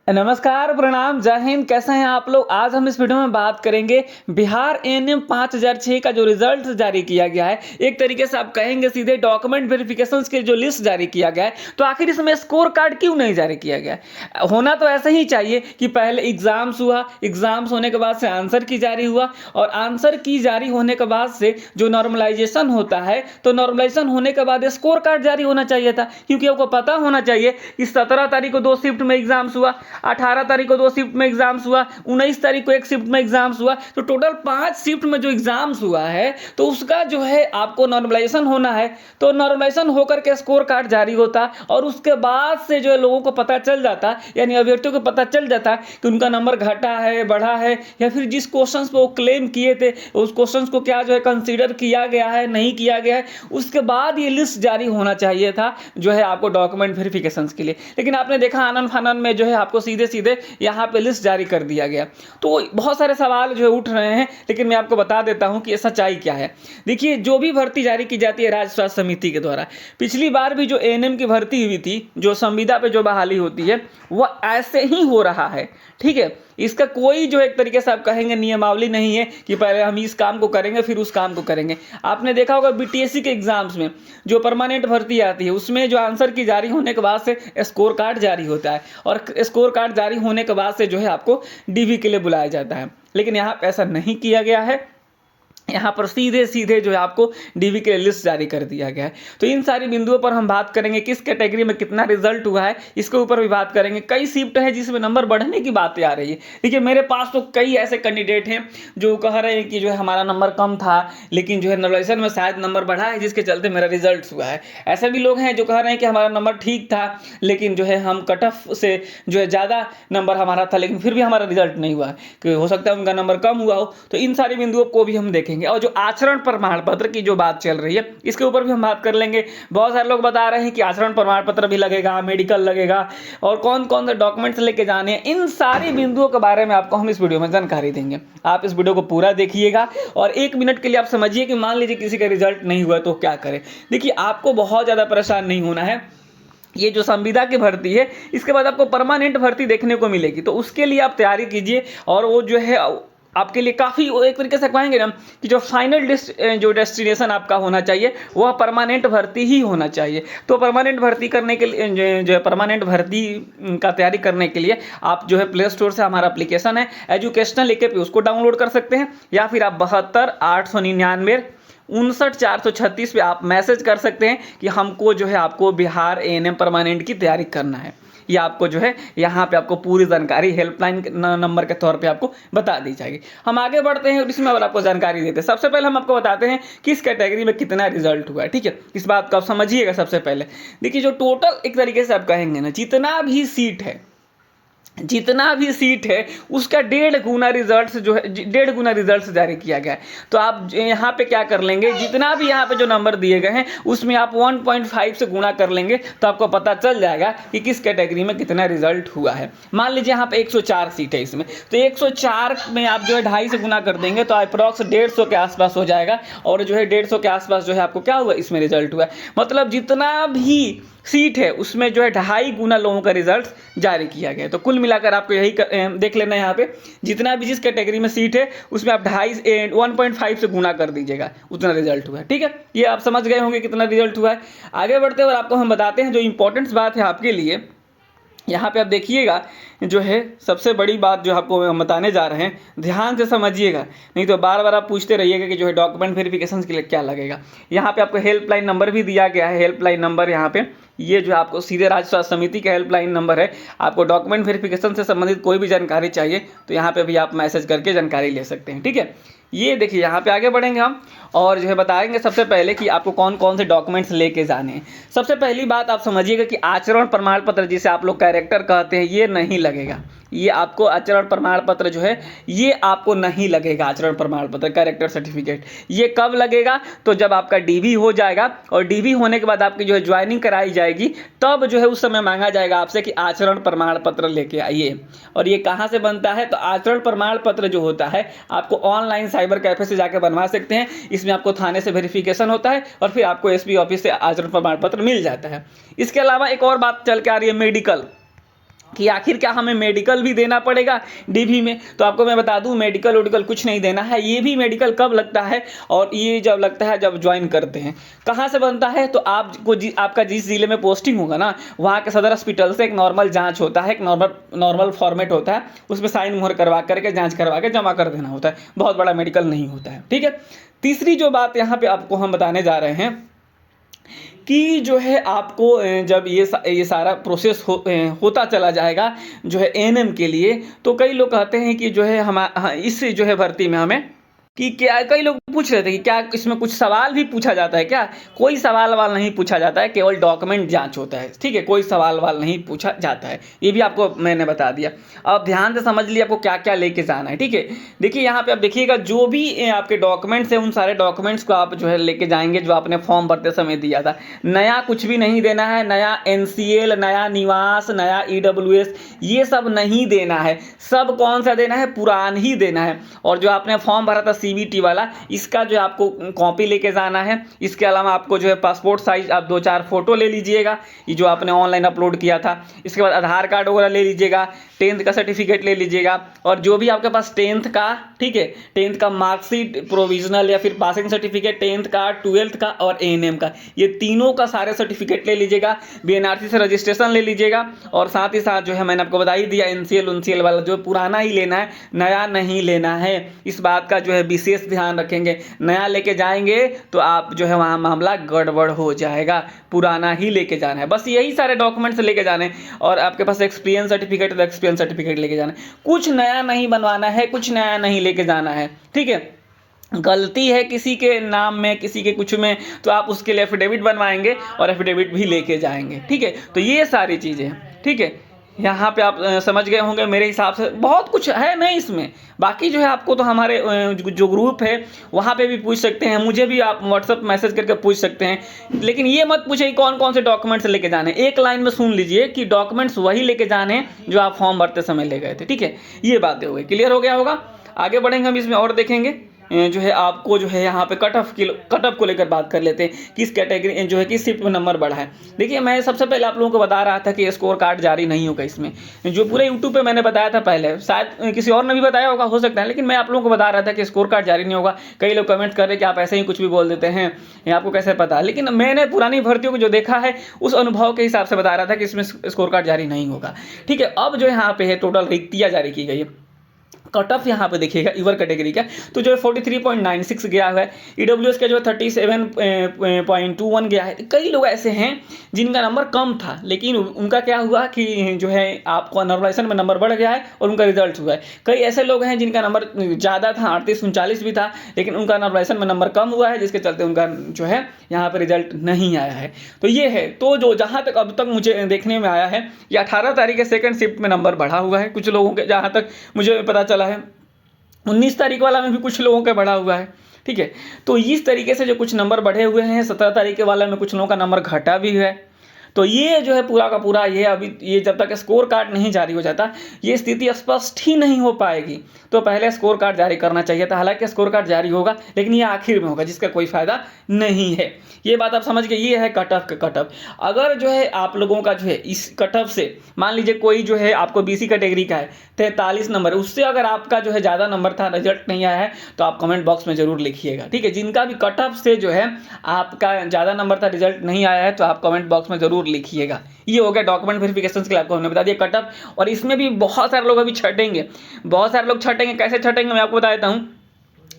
नमस्कार, प्रणाम, जय हिंद। कैसे हैं आप लोग। आज हम इस वीडियो में बात करेंगे बिहार एएनएम 5006 का जो रिजल्ट जारी किया गया है। एक तरीके से आप कहेंगे सीधे डॉक्यूमेंट वेरिफिकेशन की जो लिस्ट जारी किया गया है, तो आखिर इसमें स्कोर कार्ड क्यों नहीं जारी किया गया है। होना तो ऐसा ही चाहिए कि पहले एग्जाम्स हुआ, एग्जाम्स होने के बाद से आंसर की जारी हुआ, और आंसर की जारी होने के बाद से जो नॉर्मलाइजेशन होता है, तो नॉर्मलाइजेशन होने के बाद स्कोर कार्ड जारी होना चाहिए था। क्योंकि आपको पता होना चाहिए कि 17 तारीख को 2 शिफ्ट में एग्जाम्स हुआ, 18 तारीख को 2 शिफ्ट में एग्जाम्स हुआ, 19 तारीख को 1 शिफ्ट में एग्जाम्स हुआ, तो टोटल 5 शिफ्ट में जो एग्जाम्स हुआ है, तो उसका जो है आपको नॉर्मलाइजेशन होना है। तो नॉर्मलाइजेशन होकर के स्कोर कार्ड जारी होता, और उसके बाद से जो है लोगों को पता चल जाता, यानी अभ्यर्थियों को पता चल जाता कि उनका नंबर घटा है, बढ़ा है, या फिर जिस क्वेश्चन पे वो क्लेम किए थे उस क्वेश्चन को क्या जो है कंसीडर किया गया है, नहीं किया गया है। उसके बाद ये लिस्ट जारी होना चाहिए था जो है आपको डॉक्यूमेंट वेरिफिकेशन के लिए। लेकिन आपने देखा आनन फानन में जो है आपको सीधे सीधे यहाँ पे लिस्ट जारी कर दिया गया। तो बहुत सारे सवाल जो है उठ रहे हैं, लेकिन मैं आपको बता देता हूँ कि ये सच्चाई क्या है। देखिए, जो भी भर्ती जारी की जाती है राज्य स्वास्थ्य समिति के द्वारा, पिछली बार भी जो एएनएम की भर्ती हुई थी, जो संविदा पे जो बहाली होती है, वह ऐसे ही हो रहा है। ठीक है, इसका कोई जो एक तरीके से आप कहेंगे नियमावली नहीं है कि पहले हम इस काम को करेंगे फिर उस काम को करेंगे। आपने देखा होगा बीटीएससी के एग्जाम्स में जो परमानेंट भर्ती आती है, उसमें जो आंसर की जारी होने के बाद से स्कोर कार्ड जारी होता है, और स्कोर कार्ड जारी होने के बाद से जो है आपको डीवी के लिए बुलाया जाता है। लेकिन यहाँ पे ऐसा नहीं किया गया है। यहाँ पर सीधे सीधे जो है आपको डीवी के लिस्ट जारी कर दिया गया है। तो इन सारी बिंदुओं पर हम बात करेंगे, किस कैटेगरी में कितना रिजल्ट हुआ है, इसके ऊपर भी बात करेंगे। कई शिफ्ट है जिसमें नंबर बढ़ने की बातें आ रही है। देखिए, मेरे पास तो कई ऐसे कैंडिडेट हैं जो कह रहे हैं कि जो है हमारा नंबर कम था, लेकिन जो है नॉर्मलाइजेशन में शायद नंबर बढ़ा है जिसके चलते मेरा रिजल्ट हुआ है। ऐसे भी लोग हैं जो कह रहे हैं कि हमारा नंबर ठीक था, लेकिन जो है हम कट ऑफ से जो है ज़्यादा नंबर हमारा था, लेकिन फिर भी हमारा रिजल्ट नहीं हुआ है, कि हो सकता है उनका नंबर कम हुआ हो। तो इन सारी बिंदुओं को भी हम देखेंगे। और जो आचरण प्रमाण पत्र की जो बात चल रही है, इसके ऊपर भी हम बात कर लेंगे। बहुत सारे लोग बता रहे हैं कि आचरण प्रमाण पत्र भी लगेगा, मेडिकल लगेगा, और कौन कौन से डॉक्यूमेंट्स लेके जाने हैं। इन सारी बिंदुओं के बारे में आपको हम इस वीडियो में जानकारी देंगे। आप इस वीडियो को पूरा देखिएगा, और 1 मिनट के लिए आप समझिए कि मान लीजिए किसी का रिजल्ट नहीं हुआ तो क्या करें। देखिए, आपको बहुत ज़्यादा परेशान नहीं होना है। ये जो संविदा की भर्ती है, इसके बाद आपको परमानेंट भर्ती देखने को मिलेगी, तो उसके लिए आप तैयारी कीजिए। और वो जो है आपके लिए काफ़ी एक तरीके से कहेंगे ना कि जो फाइनल जो डेस्टिनेशन आपका होना चाहिए वह परमानेंट भर्ती ही होना चाहिए। तो परमानेंट भर्ती करने के लिए जो है परमानेंट भर्ती का तैयारी करने के लिए आप जो है प्ले स्टोर से हमारा एप्लीकेशन है एजुकेशनल एके, उसको डाउनलोड कर सकते हैं, या फिर आप 72 899 59 436 पे आप मैसेज कर सकते हैं कि हमको जो है आपको बिहार एएनएम परमानेंट की तैयारी करना है। ये आपको जो है यहाँ पे आपको पूरी जानकारी हेल्पलाइन नंबर के तौर पे आपको बता दी जाएगी। हम आगे बढ़ते हैं और इसमें और आपको जानकारी देते हैं। सबसे पहले हम आपको बताते हैं किस कैटेगरी में कितना रिजल्ट हुआ है। ठीक है, इस बात को आप समझिएगा। सबसे पहले देखिए, जो टोटल एक तरीके से आप कहेंगे ना, जितना भी सीट है उसका 1.5 गुना रिजल्ट जो है 1.5 गुना रिजल्ट जारी किया गया है। तो आप यहाँ पे क्या कर लेंगे, जितना भी यहाँ पे जो नंबर दिए गए हैं उसमें आप 1.5 से गुणा कर लेंगे, तो आपको पता चल जाएगा कि किस कैटेगरी में कितना रिजल्ट हुआ है। मान लीजिए यहाँ पे 104 सीट है इसमें, तो 104 में आप जो है 2.5 से गुना कर देंगे तो अप्रॉक्स 150 के आसपास हो जाएगा। और जो है 150 के आसपास जो है आपको क्या हुआ, इसमें रिजल्ट हुआ है। मतलब जितना भी सीट है उसमें जो है 2.5 गुना लोगों का रिजल्ट जारी किया गया। तो कुल मिलाकर आपको यही देख लेना है, यहाँ पे जितना भी जिस कैटेगरी में सीट है उसमें आप 1.5 से गुना कर दीजिएगा, उतना रिजल्ट हुआ है। ठीक है, ये आप समझ गए होंगे कितना रिजल्ट हुआ है। आगे बढ़ते हैं और आपको हम बताते हैं जो इंपॉर्टेंट बात है आपके लिए। यहाँ पे आप देखिएगा, जो है सबसे बड़ी बात जो आपको हम बताने जा रहे हैं, ध्यान से समझिएगा, नहीं तो बार बार आप पूछते रहिएगा कि जो है डॉक्यूमेंट वेरिफिकेशन के लिए क्या लगेगा। यहाँ पे आपको हेल्पलाइन नंबर भी दिया गया है। हेल्पलाइन नंबर यहाँ पे ये जो आपको सीधे राज्य स्वास्थ्य समिति का हेल्पलाइन नंबर है। आपको डॉक्यूमेंट वेरिफिकेशन से संबंधित कोई भी जानकारी चाहिए तो यहाँ पे भी आप मैसेज करके जानकारी ले सकते हैं। ठीक है, ये देखिए, यहाँ पे आगे बढ़ेंगे हम और जो है बताएंगे सबसे पहले कि आपको कौन कौन से डॉक्यूमेंट्स लेके जाने हैं। सबसे पहली बात आप समझिएगा कि आचरण प्रमाण पत्र, जिसे आप लोग कैरेक्टर कहते हैं, ये नहीं लगेगा। ये आपको आचरण प्रमाण पत्र जो है ये आपको नहीं लगेगा। आचरण प्रमाण पत्र, कैरेक्टर सर्टिफिकेट, ये कब लगेगा, तो जब आपका डीवी हो जाएगा, और डीवी होने के बाद आपकी जो है ज्वाइनिंग कराई जाएगी, तब जो है उस समय मांगा जाएगा आपसे कि आचरण प्रमाण पत्र लेके आइए। और ये कहाँ से बनता है, तो आचरण प्रमाण पत्र जो होता है आपको ऑनलाइन साइबर कैफे से जाकर बनवा सकते हैं। इसमें आपको थाने से वेरिफिकेशन होता है और फिर आपको एसपी ऑफिस से आचरण प्रमाण पत्र मिल जाता है। इसके अलावा एक और बात चल के आ रही है, मेडिकल। कि आखिर क्या हमें मेडिकल भी देना पड़ेगा डीवी में। तो आपको मैं बता दूं मेडिकल वेडिकल कुछ नहीं देना है। ये भी मेडिकल कब लगता है, और ये जब लगता है जब ज्वाइन करते हैं। कहाँ से बनता है, तो आपको आपका जिस जिले में पोस्टिंग होगा ना, वहाँ के सदर हॉस्पिटल से एक नॉर्मल जाँच होता है, एक नॉर्मल फॉर्मेट होता है, उसमें साइन मुहर करवा करके जाँच करवा के जमा कर देना होता है। बहुत बड़ा मेडिकल नहीं होता है, ठीक है। तीसरी जो बात यहाँ पे आपको हम बताने जा रहे हैं कि जो है आपको जब ये सारा प्रोसेस होता चला जाएगा जो है एएनएम के लिए, तो कई लोग कहते हैं कि जो है इस जो है भर्ती में हमें कि क्या, कई लोग पूछ रहे थे कि क्या इसमें कुछ सवाल भी पूछा जाता है क्या। कोई सवाल वाल नहीं पूछा जाता है, केवल डॉक्यूमेंट जांच होता है, ठीक है। कोई सवाल वाल नहीं पूछा जाता है, ये भी आपको मैंने बता दिया। अब ध्यान से समझ लिए आपको क्या क्या लेके जाना है, ठीक है। देखिए यहाँ पे आप देखिएगा जो भी आपके डॉक्यूमेंट्स हैं उन सारे डॉक्यूमेंट्स को आप जो है लेके जाएंगे जो आपने फॉर्म भरते समय दिया था। नया कुछ भी नहीं देना है, नया एनसीएल, नया निवास, नया ईडब्ल्यूएस, ये सब नहीं देना है। सब कौन सा देना है, पुरान ही देना है। और जो आपने फॉर्म भरा था सीबीटी वाला, इसका जो आपको कॉपी लेके जाना है। इसके अलावा आपको जो है पासपोर्ट साइज आप 2-4 फोटो ले लीजिएगा, ये जो आपने ऑनलाइन अपलोड किया था। इसके बाद आधार कार्ड वगैरह ले लीजिएगा, 10th का सर्टिफिकेट ले लीजिएगा, और जो भी आपके पास 10th का, ठीक है, 10th का मार्कशीट प्रोविजनल या फिर पासिंग सर्टिफिकेट 10th का, 12th का और एएनएम का, ये तीनों का सारे सर्टिफिकेट ले लीजिएगा। बीएनआरसी से रजिस्ट्रेशन ले लीजिएगा, और साथ ही साथ जो है मैंने आपको बता ही दिया एनसीएल उनसीएल वाला जो पुराना ही लेना है, नया नहीं लेना है। इस बात का जो है विशेष ध्यान रखेंगे। नया लेके जाएंगे तो आप जो है वहाँ मामला गड़बड़ हो जाएगा, पुराना ही लेके जाना है। बस यही सारे डॉक्यूमेंट्स लेके जाने हैं। और आपके पास एक्सपीरियंस सर्टिफिकेट तो एक्सपीरियंस सर्टिफिकेट लेके जाना है। कुछ नया नहीं बनवाना है, कुछ नया नहीं लेके जाना है, ठीक है। गलती है किसी के नाम में, किसी के कुछ में, तो आप उसके लिए एफिडेविट बनवाएंगे और एफिडेविट भी लेके जाएंगे, ठीक है। तो ये सारी चीज़ें, ठीक है। यहाँ पे आप समझ गए होंगे मेरे हिसाब से। बहुत कुछ है नहीं इसमें, बाकी जो है आपको तो हमारे जो ग्रुप है वहाँ पे भी पूछ सकते हैं, मुझे भी आप व्हाट्सअप मैसेज करके पूछ सकते हैं। लेकिन ये मत पूछिए कौन कौन से डॉक्यूमेंट्स लेके जाने, एक लाइन में सुन लीजिए कि डॉक्यूमेंट्स वही लेके जाने हैं जो आप फॉर्म भरते समय ले गए थे, ठीक है। ये बातें हो गई, क्लियर हो गया होगा। आगे बढ़ेंगे हम इसमें और देखेंगे जो है आपको जो है यहाँ पे कट ऑफ को लेकर बात कर लेते हैं। किस कैटेगरी जो है किस शिफ्ट में नंबर बढ़ा है। देखिए मैं सबसे पहले आप लोगों को बता रहा था कि स्कोर कार्ड जारी नहीं होगा इसमें, जो पूरे यूट्यूब पे मैंने बताया था पहले, शायद किसी और ने भी बताया होगा, हो सकता है, लेकिन मैं आप लोगों को बता रहा था कि स्कोर कार्ड जारी नहीं होगा। कई लोग कमेंट कर रहे हैं कि आप ऐसे ही कुछ भी बोल देते हैं, ये आपको कैसे पता। लेकिन मैंने पुरानी भर्तियों को जो देखा है उस अनुभव के हिसाब से बता रहा था कि इसमें स्कोर कार्ड जारी नहीं होगा, ठीक है। अब जो यहाँ पे है टोटल रिक्तियाँ जारी की गई है। कट ऑफ यहाँ पे देखिएगा ईवर कैटेगरी का तो जो है 43.96 गया हुआ है। ईडब्ल्यूएस का जो है 37.21 गया है। कई लोग ऐसे हैं जिनका नंबर कम था, लेकिन उनका क्या हुआ कि जो है आपको नॉर्मलाइजेशन में नंबर बढ़ गया है और उनका रिजल्ट हुआ है। कई ऐसे लोग हैं जिनका नंबर ज़्यादा था, 38-39 भी था, लेकिन उनका नॉर्मलाइजेशन में नंबर कम हुआ है, जिसके चलते उनका जो है यहाँ पर रिजल्ट नहीं आया है। तो ये है, तो जो जहाँ तक अब तक मुझे देखने में आया है कि 18 तारीख के सेकंड शिफ्ट में नंबर बढ़ा हुआ है कुछ लोगों के, जहाँ तक मुझे पता चला है। 19 तारीख वाला में भी कुछ लोगों का बढ़ा हुआ है, ठीक है। तो इस तरीके से जो कुछ नंबर बढ़े हुए हैं, 17 तारीख के वाला में कुछ लोगों का नंबर घटा भी है। तो ये जो है पूरा का पूरा ये अभी ये जब तक स्कोर कार्ड नहीं जारी हो जाता ये स्थिति स्पष्ट ही नहीं हो पाएगी। तो पहले स्कोर कार्ड जारी करना चाहिए था। हालांकि स्कोर कार्ड जारी होगा लेकिन ये आखिर में होगा, जिसका कोई फायदा नहीं है। ये बात आप समझ गए। ये है कट ऑफ का कट ऑफ। अगर जो है आप लोगों का जो है इस कट ऑफ से मान लीजिए कोई जो है आपको बीसी कैटेगरी का है 43 नंबर, उससे अगर आपका जो है ज़्यादा नंबर था, रिजल्ट नहीं आया है, तो आप कमेंट बॉक्स में जरूर लिखिएगा, ठीक है। जिनका भी कट ऑफ से जो है आपका ज़्यादा नंबर था, रिजल्ट नहीं आया है, तो आप कमेंट बॉक्स में जरूर लिखिएगा। ये हो गया डॉक्यूमेंट वेरिफिकेशन के लिए आपको हमने बता दिया कट ऑफ। और इसमें भी बहुत सारे लोग अभी छटेंगे, बहुत सारे लोग छटेंगे। कैसे छटेंगे मैं आपको बता देता हूँ।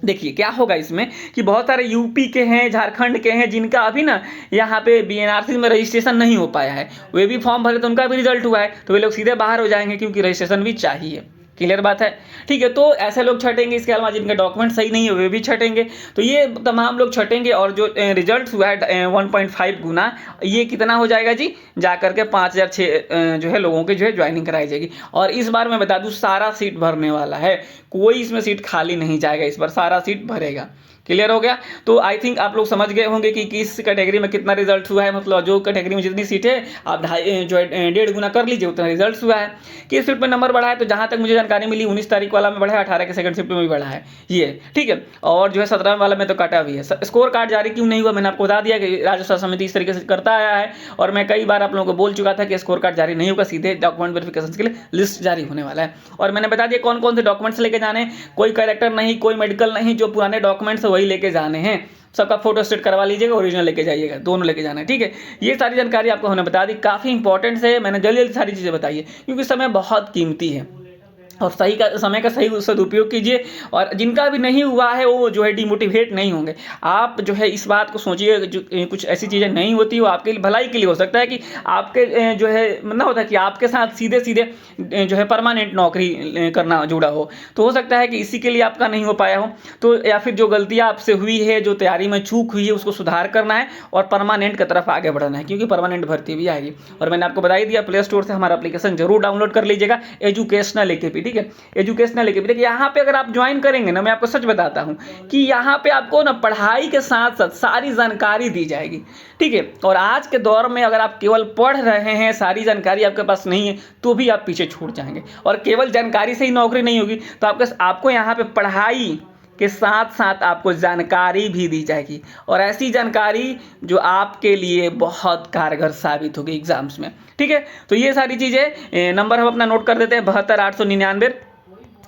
देखिए क्या होगा इसमें कि बहुत सारे यूपी के हैं, झारखंड के हैं, जिनका अभी ना यहाँ पे बीएनआरसी में रजिस्ट्रेशन नहीं हो पाया है, वे भी फॉर्म भरे तो उनका भी रिजल्ट हुआ है, तो वे लोग सीधे बाहर हो जाएंगे क्योंकि रजिस्ट्रेशन भी चाहिए। क्लियर बात है, ठीक है। तो ऐसे लोग छटेंगे। इसके अलावा जिनके डॉक्यूमेंट सही नहीं है वे भी छटेंगे। तो ये तमाम लोग छटेंगे। और जो रिजल्ट हुआ है 1.5 गुना, ये कितना हो जाएगा जी, जाकर के 5006 जो है लोगों की जो है ज्वाइनिंग कराई जाएगी। और इस बार मैं बता दूं सारा सीट भरने वाला है, कोई इसमें सीट खाली नहीं जाएगा, इस बार सारा सीट भरेगा, क्लियर हो गया। तो आई थिंक आप लोग समझ गए होंगे कि किस कैटेगरी में कितना रिजल्ट हुआ है, मतलब जो कैटेगरी में जितनी सीटें आप 1.5 गुना कर लीजिए उतना रिजल्ट हुआ है। किस शिफ्ट में नंबर बढ़ा है, तो जहाँ तक मुझे जानकारी मिली 19 तारीख वाला में बढ़ा है, 18 के सेकंड शिफ्ट में भी बढ़ा है ये, ठीक है। और जो है 17 वाला में तो काटा भी है। स्कोर कार्ड जारी क्यों नहीं हुआ, मैंने आपको बता दिया कि राज्य सेवा समिति इस तरीके से करता आया है, और मैं कई बार आप लोगों को बोल चुका था कि स्कोर कार्ड जारी नहीं होगा, सीधे डॉक्यूमेंट वेरिफिकेशन के लिए लिस्ट जारी होने वाला है। और मैंने बता दिया कौन कौन से डॉक्यूमेंट्स लेके जाने, कोई कैरेक्टर नहीं, कोई मेडिकल नहीं, जो पुराने डॉक्यूमेंट्स वही लेके जाने हैं। सबका फोटो स्टेट करवा लीजिएगा, ओरिजिनल लेके जाइएगा, दोनों लेके जाना है, ठीक है। ये सारी जानकारी आपको हमने बता दी, काफ़ी इंपॉर्टेंट है, मैंने जल्दी जल्दी सारी चीज़ें बताई है क्योंकि समय बहुत कीमती है और समय का सही सदुपयोग कीजिए। और जिनका भी नहीं हुआ है वो जो है डिमोटिवेट नहीं होंगे। आप जो है इस बात को सोचिए, जो कुछ ऐसी चीज़ें नहीं होती वो आपके लिए भलाई के लिए हो सकता है कि आपके जो है मतलब होता है कि आपके साथ सीधे सीधे जो है परमानेंट नौकरी करना जुड़ा हो, तो हो सकता है कि इसी के लिए आपका नहीं हो पाया हो। तो या फिर जो गलतियाँ आपसे हुई है, जो तैयारी में चूक हुई है, उसको सुधार करना है और परमानेंट की तरफ आगे बढ़ना है, क्योंकि परमानेंट भर्ती भी आएगी। और मैंने आपको बता ही दिया, प्ले स्टोर से हमारा एप्लीकेशन जरूर डाउनलोड कर लीजिएगा, एजुकेशनल लेके भी, ठीक है, एजुकेशनल लेके भी। देखिए यहाँ पे अगर आप ज्वाइन करेंगे ना, मैं आपको सच बताता हूँ कि यहाँ पे आपको ना पढ़ाई के साथ साथ सारी जानकारी दी जाएगी, ठीक है। और आज के दौर में अगर आप केवल पढ़ रहे हैं, सारी जानकारी आपके पास नहीं है, तो भी आप पीछे छूट जाएंगे। और केवल जानकारी से ही नौकरी नहीं होगी, तो आपको यहाँ पे पढ़ाई के साथ साथ आपको जानकारी भी दी जाएगी, और ऐसी जानकारी जो आपके लिए बहुत कारगर साबित होगी एग्जाम्स में, ठीक है। तो ये सारी चीज़ें, नंबर हम अपना नोट कर देते हैं 72 899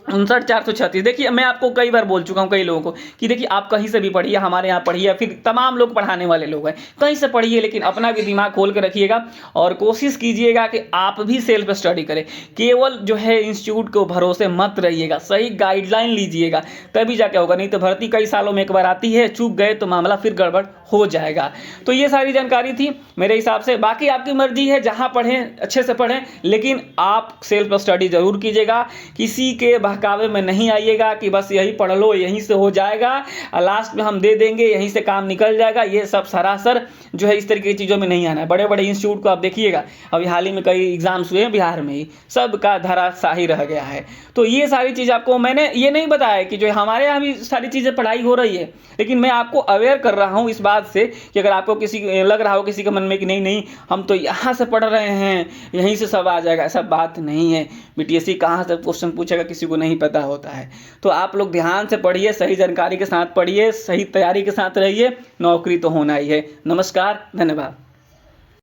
59 436। देखिए मैं आपको कई बार बोल चुका हूँ कई लोगों को कि देखिए आप कहीं से भी पढ़िए, हमारे यहाँ पढ़िए, फिर तमाम लोग पढ़ाने वाले लोग हैं, कहीं से पढ़िए, लेकिन अपना भी दिमाग खोल के रखिएगा और कोशिश कीजिएगा कि आप भी सेल्फ स्टडी करें। केवल जो है इंस्टीट्यूट को भरोसे मत रहिएगा, सही गाइडलाइन लीजिएगा, तभी जाके होगा। नहीं तो भर्ती कई सालों में एक बार आती है, चूक गए तो मामला फिर गड़बड़ हो जाएगा। तो ये सारी जानकारी थी मेरे हिसाब से। बाकी आपकी मर्जी है, जहाँ पढ़ें अच्छे से पढ़ें, लेकिन आप सेल्फ स्टडी जरूर कीजिएगा। किसी के बहकावे में नहीं आइएगा कि बस यही पढ़ लो, यहीं से हो जाएगा, लास्ट में हम दे देंगे, यहीं से काम निकल जाएगा। ये सब सरासर जो है इस तरीके की चीज़ों में नहीं आना है। बड़े बड़े इंस्टीट्यूट को आप देखिएगा, अभी हाल ही में कई एग्जाम्स हुए हैं बिहार में ही, सबका धराशाही रह गया है। तो ये सारी चीज़ आपको मैंने ये नहीं बताया कि जो हमारे यहाँ भी सारी चीज़ें पढ़ाई हो रही है, लेकिन मैं आपको अवेयर कर रहा हूँ इस बात से कि अगर आपको किसी लग रहा हो किसी के मन में कि नहीं नहीं हम तो यहाँ से पढ़ रहे हैं, यहीं से सब आ जाएगा, ऐसा बात नहीं है। बीटीएससी कहाँ से क्वेश्चन पूछेगा किसी को नहीं पता होता है। तो आप लोग ध्यान से पढ़िए, सही जानकारी के साथ पढ़िए, सही तैयारी के साथ रहिए, नौकरी तो होना ही है। नमस्कार, धन्यवाद।